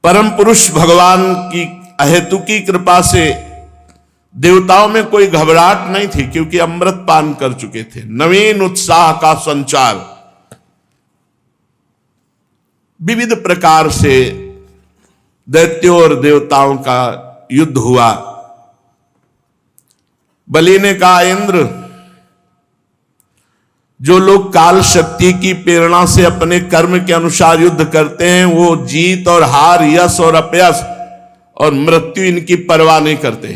परम पुरुष भगवान की अहेतुकी कृपा से देवताओं में कोई घबराहट नहीं थी, क्योंकि अमृत पान कर चुके थे। नवीन उत्साह का संचार, विविध प्रकार से दैत्यों और देवताओं का युद्ध हुआ। बलि ने कहा, इंद्र, जो लोग काल शक्ति की प्रेरणा से अपने कर्म के अनुसार युद्ध करते हैं, वो जीत और हार, यश और अपयश और मृत्यु इनकी परवाह नहीं करते।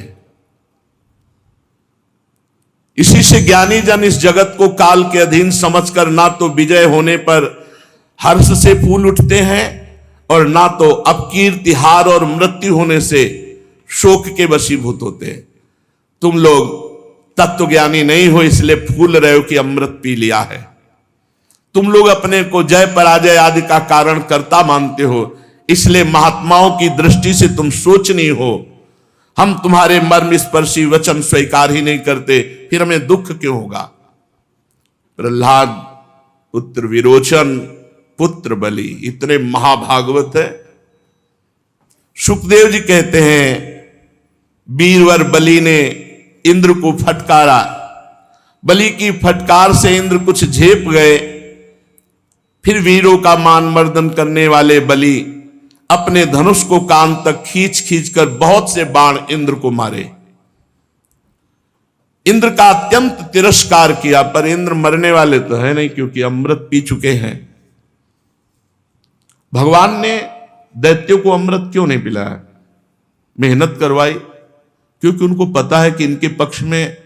इसी से ज्ञानी जन इस जगत को काल के अधीन समझकर ना तो विजय होने पर हर्ष से फूल उठते हैं और ना तो अपकीर्ति, हार और मृत्यु होने से शोक के वशीभूत होते हैं। तुम लोग तत्वज्ञानी नहीं हो, इसलिए फूल रहे हो कि अमृत पी लिया है। तुम लोग अपने को जय पराजय आदि का कारण कर्ता मानते हो, इसलिए महात्माओं की दृष्टि से तुम सोचनीय हो। हम तुम्हारे मर्म स्पर्शी वचन स्वीकार ही नहीं करते, फिर हमें दुख क्यों होगा। प्रहलाद पुत्र विरोचन, पुत्र बलि, इतने महाभागवत है। सुखदेव जी कहते हैं, वीरवर बलि ने इंद्र को फटकारा। बलि की फटकार से इंद्र कुछ झेप गए। फिर वीरों का मान मर्दन करने वाले बलि अपने धनुष को कान तक खींच खींच कर बहुत से बाण इंद्र को मारे। इंद्र का अत्यंत तिरस्कार किया, पर इंद्र मरने वाले तो है नहीं, क्योंकि अमृत पी चुके हैं। भगवान ने दैत्यों को अमृत क्यों नहीं पिलाया, मेहनत करवाई? क्योंकि उनको पता है कि इनके पक्ष में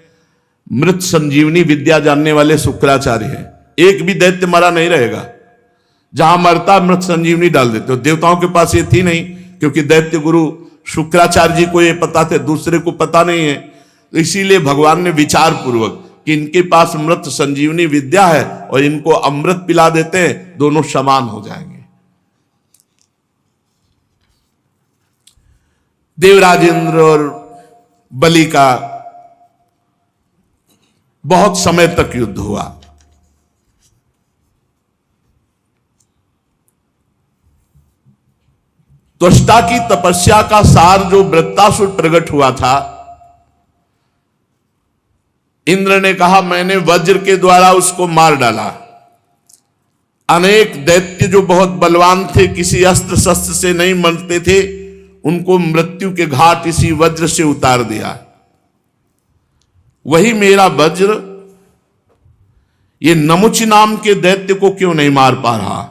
मृत संजीवनी विद्या जानने वाले शुक्राचार्य हैं। एक भी दैत्य मरा नहीं रहेगा, जहां मरता मृत संजीवनी डाल देते हो। देवताओं के पास ये थी नहीं, क्योंकि दैत्य गुरु शुक्राचार्य जी को ये पता थे, दूसरे को पता नहीं है। तो इसीलिए भगवान ने विचार पूर्वक कि इनके पास मृत संजीवनी विद्या है और इनको अमृत पिला देते हैं, दोनों समान हो जाएंगे। देवराज इंद्र और बलि का बहुत समय तक युद्ध हुआ। त्वष्टा की तपस्या का सार जो वृत्तासुर प्रकट हुआ था, इंद्र ने कहा, मैंने वज्र के द्वारा उसको मार डाला। अनेक दैत्य जो बहुत बलवान थे, किसी अस्त्र शस्त्र से नहीं मरते थे, उनको मृत्यु के घाट इसी वज्र से उतार दिया। वही मेरा वज्र ये नमुचि नाम के दैत्य को क्यों नहीं मार पा रहा?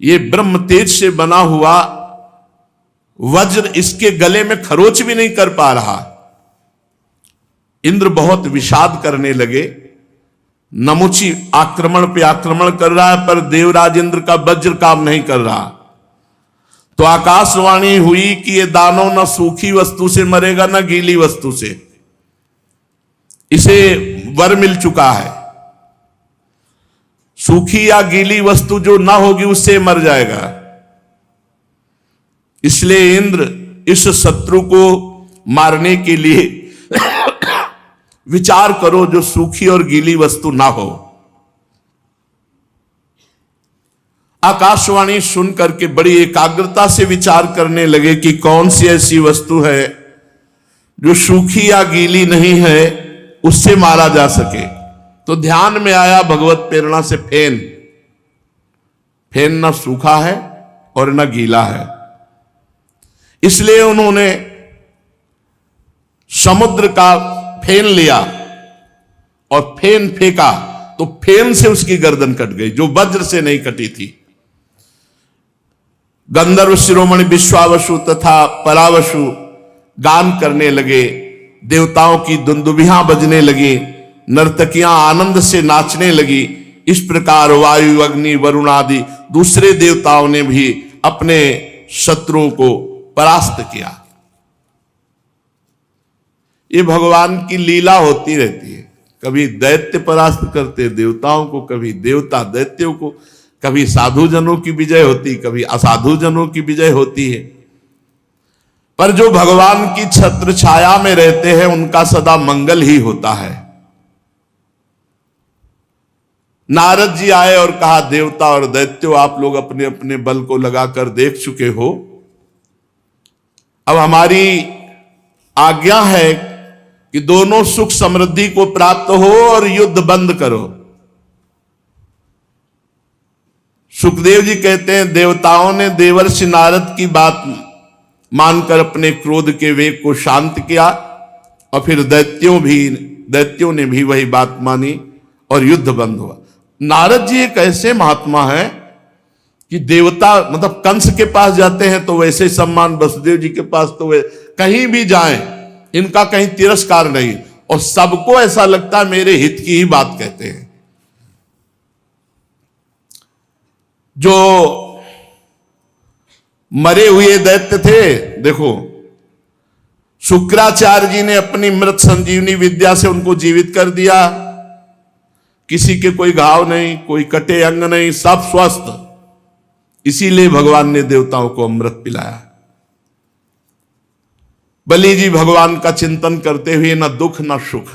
ये ब्रह्म तेज से बना हुआ वज्र इसके गले में खरोच भी नहीं कर पा रहा। इंद्र बहुत विषाद करने लगे। नमुचि आक्रमण पे आक्रमण कर रहा है, पर देवराज इंद्र का वज्र काम नहीं कर रहा। तो आकाशवाणी हुई कि ये दानव न सूखी वस्तु से मरेगा न गीली वस्तु से। इसे वर मिल चुका है, सूखी या गीली वस्तु जो ना होगी उससे मर जाएगा। इसलिए इंद्र इस शत्रु को मारने के लिए विचार करो जो सूखी और गीली वस्तु ना हो। आकाशवाणी सुन करके बड़ी एकाग्रता से विचार करने लगे कि कौन सी ऐसी वस्तु है जो सूखी या गीली नहीं है, उससे मारा जा सके। तो ध्यान में आया भगवत प्रेरणा से फेन। फेन न सूखा है और न गीला है, इसलिए उन्होंने समुद्र का फेन लिया और फेन फेंका, तो फेन से उसकी गर्दन कट गई, जो वज्र से नहीं कटी थी। गंधर्व शिरोमणि विश्वावसु तथा परावसु गान करने लगे, देवताओं की दुंदुभियां बजने लगी, नर्तकियां आनंद से नाचने लगी। इस प्रकार वायु, अग्नि, वरुण आदि दूसरे देवताओं ने भी अपने शत्रुओं को परास्त किया। ये भगवान की लीला होती रहती है। कभी दैत्य परास्त करते देवताओं को, कभी देवता दैत्यों को, कभी साधु जनों की विजय होती, कभी असाधु जनों की विजय होती है। पर जो भगवान की छत्र छाया में रहते हैं उनका सदा मंगल ही होता है। नारद जी आए और कहा, देवता और दैत्यों, आप लोग अपने अपने बल को लगाकर देख चुके हो, अब हमारी आज्ञा है कि दोनों सुख समृद्धि को प्राप्त हो और युद्ध बंद करो। सुखदेव जी कहते हैं, देवताओं ने देवर्षि नारद की बात मानकर अपने क्रोध के वेग को शांत किया और फिर दैत्यों ने भी वही बात मानी और युद्ध बंद हुआ। नारद जी एक ऐसे महात्मा हैं कि देवता मतलब कंस के पास जाते हैं तो वैसे सम्मान, वसुदेव जी के पास तो वे कहीं भी जाएं इनका कहीं तिरस्कार नहीं, और सबको ऐसा लगता है मेरे हित की ही बात कहते हैं। जो मरे हुए दैत्य थे, देखो शुक्राचार्य जी ने अपनी मृत संजीवनी विद्या से उनको जीवित कर दिया। किसी के कोई घाव नहीं, कोई कटे अंग नहीं, सब स्वस्थ। इसीलिए भगवान ने देवताओं को अमृत पिलाया। बलि जी भगवान का चिंतन करते हुए न दुख न सुख,